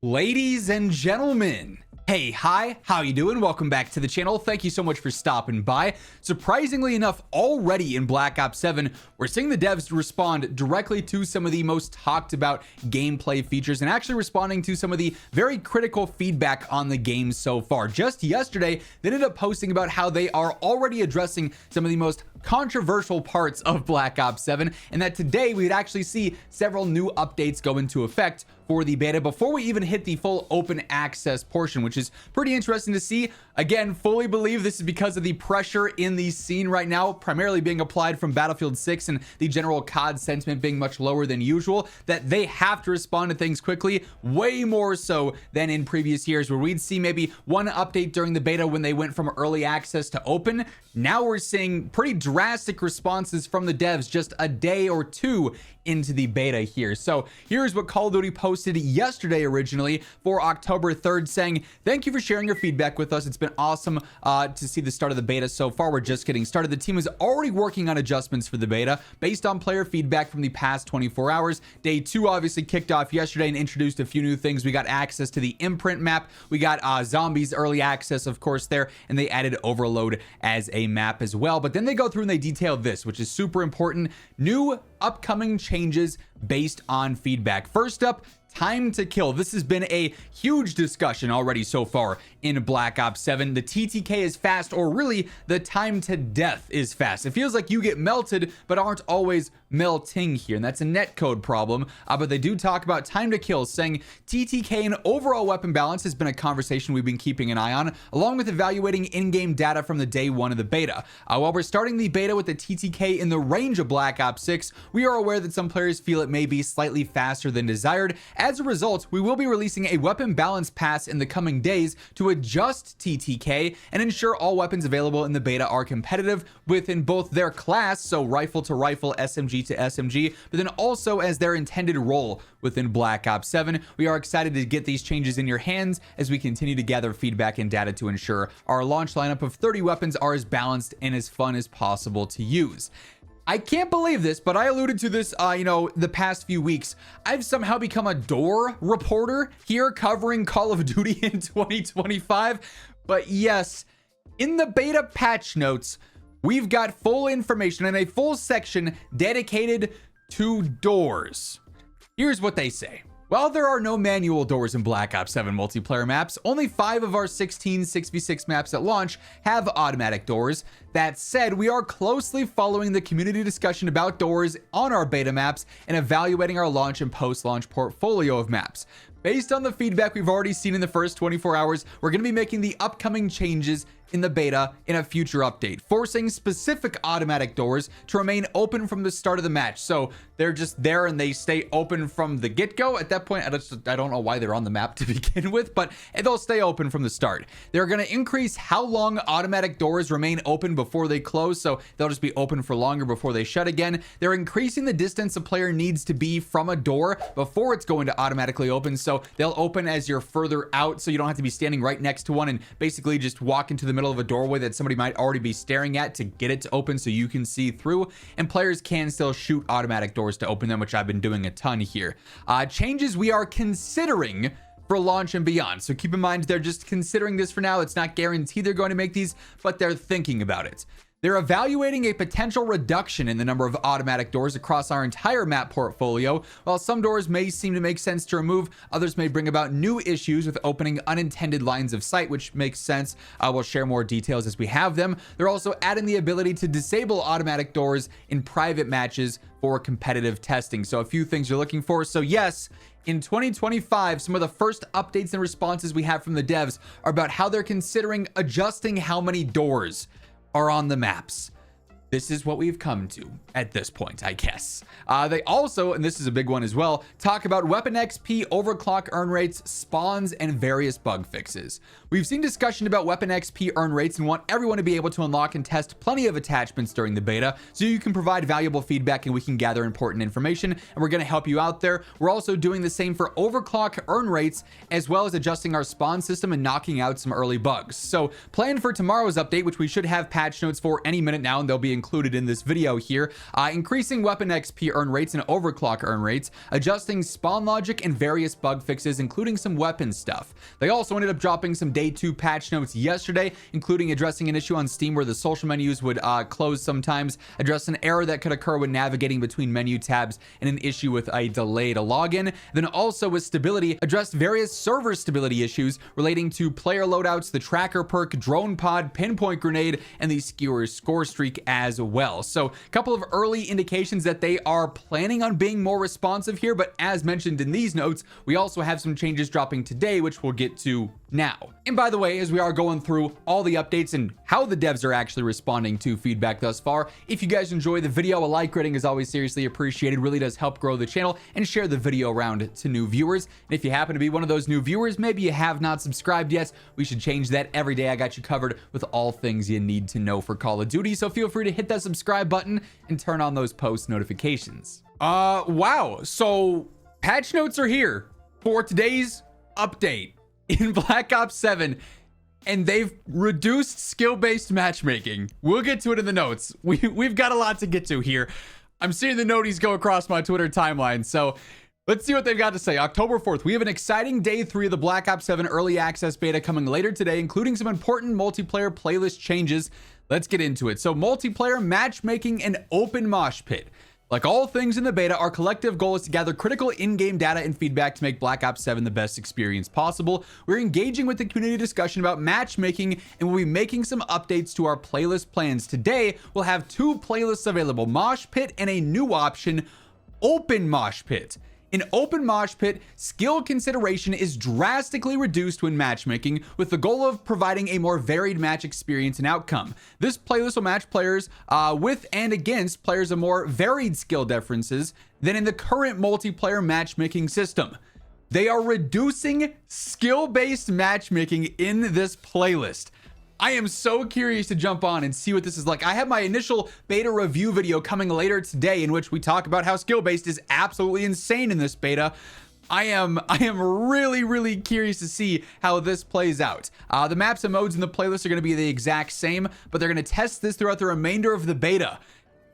Ladies and gentlemen, hey, hi, how you doing? Welcome back to the channel. Thank you so much for stopping by. Surprisingly enough, already in Black Ops 7, we're seeing the devs respond directly to some of the most talked about gameplay features and actually responding to some of the very critical feedback on the game so far. Just yesterday, they ended up posting about how they are already addressing some of the most controversial parts of Black Ops 7, and that today we'd actually see several new updates go into effect for the beta before we even hit the full open access portion, which is pretty interesting to see. Again, fully believe this is because of the pressure in the scene right now, primarily being applied from Battlefield 6 and the general COD sentiment being much lower than usual, that they have to respond to things quickly, way more so than in previous years where we'd see maybe one update during the beta when they went from early access to open. Now we're seeing pretty drastic responses from the devs just a day or two into the beta here. So here's what Call of Duty posted yesterday originally for October 3rd, saying, thank you for sharing your feedback with us. It's been awesome to see the start of the beta so far. We're just getting started. The team is already working on adjustments for the beta based on player feedback from the past 24 hours. Day 2 obviously kicked off yesterday and introduced a few new things. We got access to the imprint map. We got zombies early access, of course, there, and they added Overload as a map as well. But then they go through and they detail this, which is super important. New upcoming changes based on feedback. First up, time to kill. This has been a huge discussion already so far in Black Ops 7. The TTK is fast, or really the time to death is fast. It feels like you get melted but aren't always melting here, and that's a netcode problem. But they do talk about time to kill, saying TTK and overall weapon balance has been a conversation we've been keeping an eye on, along with evaluating in-game data from the day 1 of the beta. While we're starting the beta with the TTK in the range of Black Ops 6, we are aware that some players feel it may be slightly faster than desired. As a result, we will be releasing a weapon balance pass in the coming days to adjust TTK and ensure all weapons available in the beta are competitive within both their class, so rifle to rifle, SMG to SMG, but then also as their intended role within Black Ops 7. We are excited to get these changes in your hands as we continue to gather feedback and data to ensure our launch lineup of 30 weapons are as balanced and as fun as possible to use. I can't believe this, but I alluded to this, the past few weeks. I've somehow become a door reporter here covering Call of Duty in 2025. But yes, in the beta patch notes, we've got full information and a full section dedicated to doors. Here's what they say. While there are no manual doors in Black Ops 7 multiplayer maps, only 5 of our 16 6v6 maps at launch have automatic doors. That said, we are closely following the community discussion about doors on our beta maps and evaluating our launch and post-launch portfolio of maps. Based on the feedback we've already seen in the first 24 hours, we're going to be making the upcoming changes in the beta in a future update, forcing specific automatic doors to remain open from the start of the match. So they're just there and they stay open from the get-go. At that point, I don't know why they're on the map to begin with, but they'll stay open from the start. They're going to increase how long automatic doors remain open before they close, so they'll just be open for longer before they shut again. They're increasing the distance a player needs to be from a door before it's going to automatically open, so they'll open as you're further out, so you don't have to be standing right next to one and basically just walk into the middle of a doorway that somebody might already be staring at to get it to open so you can see through. And players can still shoot automatic doors to open them, which I've been doing a ton here. Changes we are considering for launch and beyond. So keep in mind, they're just considering this for now. It's not guaranteed they're going to make these, but they're thinking about it. They're evaluating a potential reduction in the number of automatic doors across our entire map portfolio. While some doors may seem to make sense to remove, others may bring about new issues with opening unintended lines of sight, which makes sense. We'll share more details as we have them. They're also adding the ability to disable automatic doors in private matches for competitive testing. So a few things you're looking for. So yes, in 2025, some of the first updates and responses we have from the devs are about how they're considering adjusting how many doors are on the maps. This is what we've come to at this point, I guess. They also, and this is a big one as well, talk about weapon XP, overclock earn rates, spawns, and various bug fixes. We've seen discussion about weapon XP earn rates and want everyone to be able to unlock and test plenty of attachments during the beta so you can provide valuable feedback and we can gather important information, and we're going to help you out there. We're also doing the same for overclock earn rates as well as adjusting our spawn system and knocking out some early bugs. So plan for tomorrow's update, which we should have patch notes for any minute now, and they'll be included in this video here. Increasing weapon XP earn rates and overclock earn rates, adjusting spawn logic, and various bug fixes, including some weapon stuff. They also ended up dropping some day 2 patch notes yesterday, including addressing an issue on Steam where the social menus would close sometimes, address an error that could occur when navigating between menu tabs, and an issue with a delay to login. Then also with stability, addressed various server stability issues relating to player loadouts, the tracker perk, drone pod, pinpoint grenade, and the skewer's score streak as well. So a couple of early indications that they are planning on being more responsive here, but as mentioned in these notes, we also have some changes dropping today, which we'll get to now. And by the way, as we are going through all the updates and how the devs are actually responding to feedback thus far, if you guys enjoy the video, a like rating is always seriously appreciated, really does help grow the channel, and share the video around to new viewers. And if you happen to be one of those new viewers, maybe you have not subscribed yet, we should change that. Every day I got you covered with all things you need to know for Call of Duty, so feel free to hit that subscribe button and turn on those post notifications. Wow, so patch notes are here for today's update in Black Ops 7, and they've reduced skill-based matchmaking. We'll get to it in the notes. We've got a lot to get to here. I'm seeing the noties go across my Twitter timeline, so let's see what they've got to say. October 4th, we have an exciting day 3 of the Black Ops 7 early access beta coming later today, including some important multiplayer playlist changes. Let's get into it. So multiplayer, matchmaking, and open mosh pit. Like all things in the beta, our collective goal is to gather critical in-game data and feedback to make Black Ops 7 the best experience possible. We're engaging with the community discussion about matchmaking, and we'll be making some updates to our playlist plans. Today, we'll have 2 playlists available, Mosh Pit and a new option, Open Mosh Pit. In Open Mosh Pit, skill consideration is drastically reduced when matchmaking, with the goal of providing a more varied match experience and outcome. This playlist will match players with and against players of more varied skill differences than in the current multiplayer matchmaking system. They are reducing skill-based matchmaking in this playlist. I am so curious to jump on and see what this is like. I have my initial beta review video coming later today in which we talk about how skill-based is absolutely insane in this beta. I am really curious to see how this plays out. The maps and modes in the playlist are going to be the exact same, but they're going to test this throughout the remainder of the beta.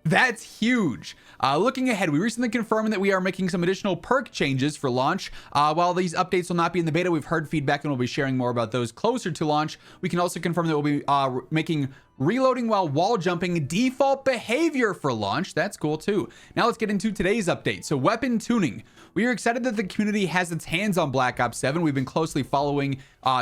That's huge. Looking ahead, we recently confirmed that we are making some additional perk changes for launch. While these updates will not be in the beta, we've heard feedback and we'll be sharing more about those closer to launch. We can also confirm that we'll be making reloading while wall jumping default behavior for launch. That's cool too. Now let's get into today's update. So weapon tuning. We are excited that the community has its hands on Black Ops 7. We've been closely following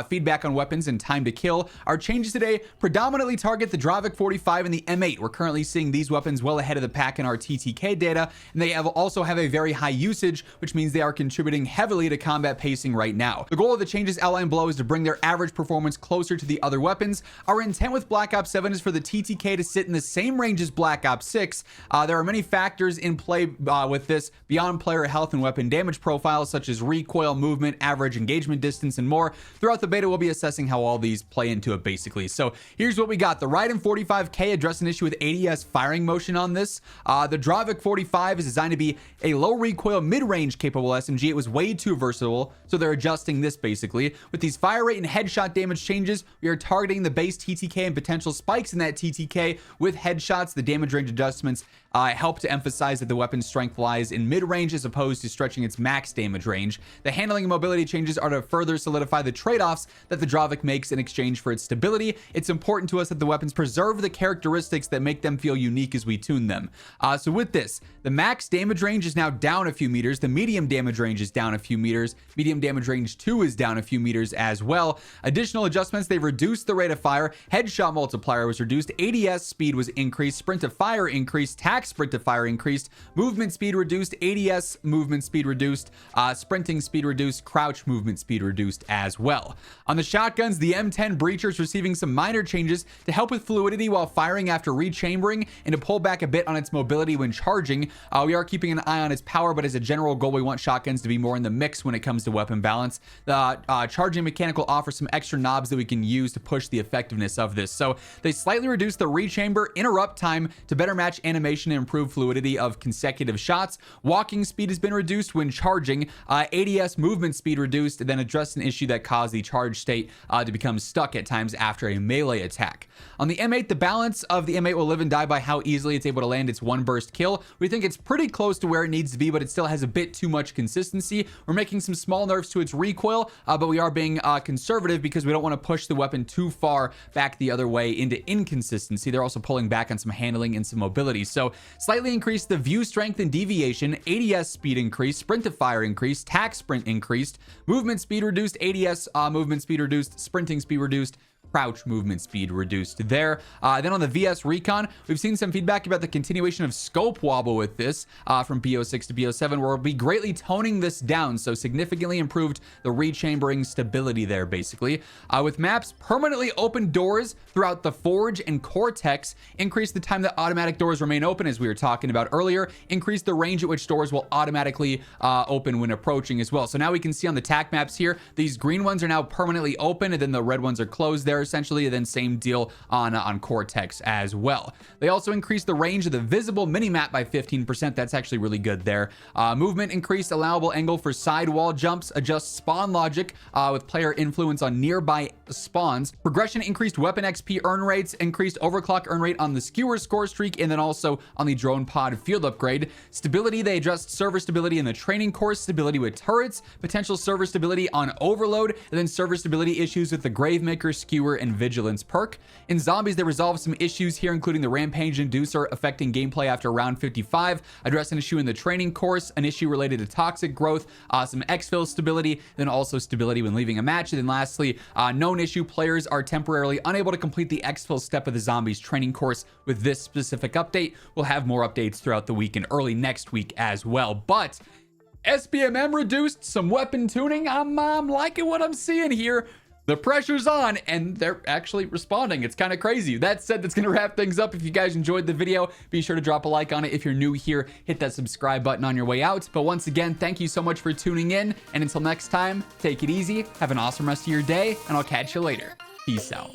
feedback on weapons and time to kill. Our changes today predominantly target the Dravik 45 and the M8. We're currently seeing these weapons well ahead of the pack in our TTK data, and they also have a very high usage, which means they are contributing heavily to combat pacing right now. The goal of the changes outlined below is to bring their average performance closer to the other weapons. Our intent with Black Ops 7 is for the TTK to sit in the same range as Black Ops 6. There are many factors in play with this beyond player health and weapon damage profiles, such as recoil, movement, average engagement distance, and more. Throughout the beta, we'll be assessing how all these play into it basically. So here's what we got. The Raiden 45K addressed an issue with ADS firing motion on this. The Dravik 45 is designed to be a low recoil mid-range capable SMG. It was way too versatile, so they're adjusting this basically. With these fire rate and headshot damage changes, we are targeting the base TTK and potential spikes in that TTK with headshots. The damage range adjustments help to emphasize that the weapon's strength lies in mid-range as opposed to stretching its max damage range. The handling and mobility changes are to further solidify the trade-offs that the Dravik makes in exchange for its stability. It's important to us that the weapons preserve the characteristics that make them feel unique as we tune them. So with this, the max damage range is now down a few meters. The medium damage range is down a few meters. Medium damage range 2 is down a few meters as well. Additional adjustments, they've reduced the rate of fire. Headshot multiplier was reduced. ADS speed was increased. Sprint to fire increased. Tac sprint to fire increased. Movement speed reduced. ADS movement speed reduced. Sprinting speed reduced. Crouch movement speed reduced as well. On the shotguns, the M10 Breacher is receiving some minor changes to help with fluidity while firing after rechambering and to pull back a bit on its mobility when charging. We are keeping an eye on its power, but as a general goal, we want shotguns to be more in the mix when it comes to weapon balance. The charging mechanical offers some extra knobs that we can use to push the effectiveness of this. So they slightly reduced the rechamber interrupt time to better match animation and improve fluidity of consecutive shots. Walking speed has been reduced when charging. ADS movement speed reduced, then addressed an issue that caused the charge state to become stuck at times after a melee attack. On the M8, the balance of the M8 will live and die by how easily it's able to land its one burst kill. We think it's pretty close to where it needs to be, but it still has a bit too much consistency. We're making some small nerfs to its recoil, but we are being conservative because we don't want to push the weapon too far back the other way into inconsistency. They're also pulling back on some handling and some mobility. So slightly increased the view strength and deviation, ADS speed increased, sprint to fire increased, tack sprint increased, movement speed reduced, ADS movement speed reduced, sprinting speed reduced, crouch movement speed reduced there. Then on the VS Recon, we've seen some feedback about the continuation of scope wobble with this from BO6 to BO7, where we'll be greatly toning this down, so significantly improved the rechambering stability there, basically. With maps, permanently open doors throughout the Forge and Cortex, increase the time that automatic doors remain open, as we were talking about earlier, increase the range at which doors will automatically open when approaching as well. So now we can see on the TAC maps here, these green ones are now permanently open, and then the red ones are closed there, essentially, and then same deal on Cortex as well. They also increased the range of the visible minimap by 15%. That's actually really good there. Movement increased allowable angle for sidewall jumps, adjust spawn logic with player influence on nearby spawns. Progression increased weapon XP earn rates, increased overclock earn rate on the skewer score streak, and then also on the drone pod field upgrade. Stability, they adjust server stability in the training course, stability with turrets, potential server stability on overload, and then server stability issues with the Gravemaker, skewer, and vigilance perk. In zombies, they resolve some issues here, including the rampage inducer affecting gameplay after round 55, address an issue in the training course, an issue related to toxic growth, some exfil stability, then also stability when leaving a match. And then lastly, known issue, players are temporarily unable to complete the exfil step of the zombies training course with this specific update. We'll have more updates throughout the week and early next week as well. But SBMM reduced, some weapon tuning. I'm liking what I'm seeing here. The pressure's on, and they're actually responding. It's kind of crazy. That said, that's going to wrap things up. If you guys enjoyed the video, be sure to drop a like on it. If you're new here, hit that subscribe button on your way out. But once again, thank you so much for tuning in. And until next time, take it easy, have an awesome rest of your day, and I'll catch you later. Peace out.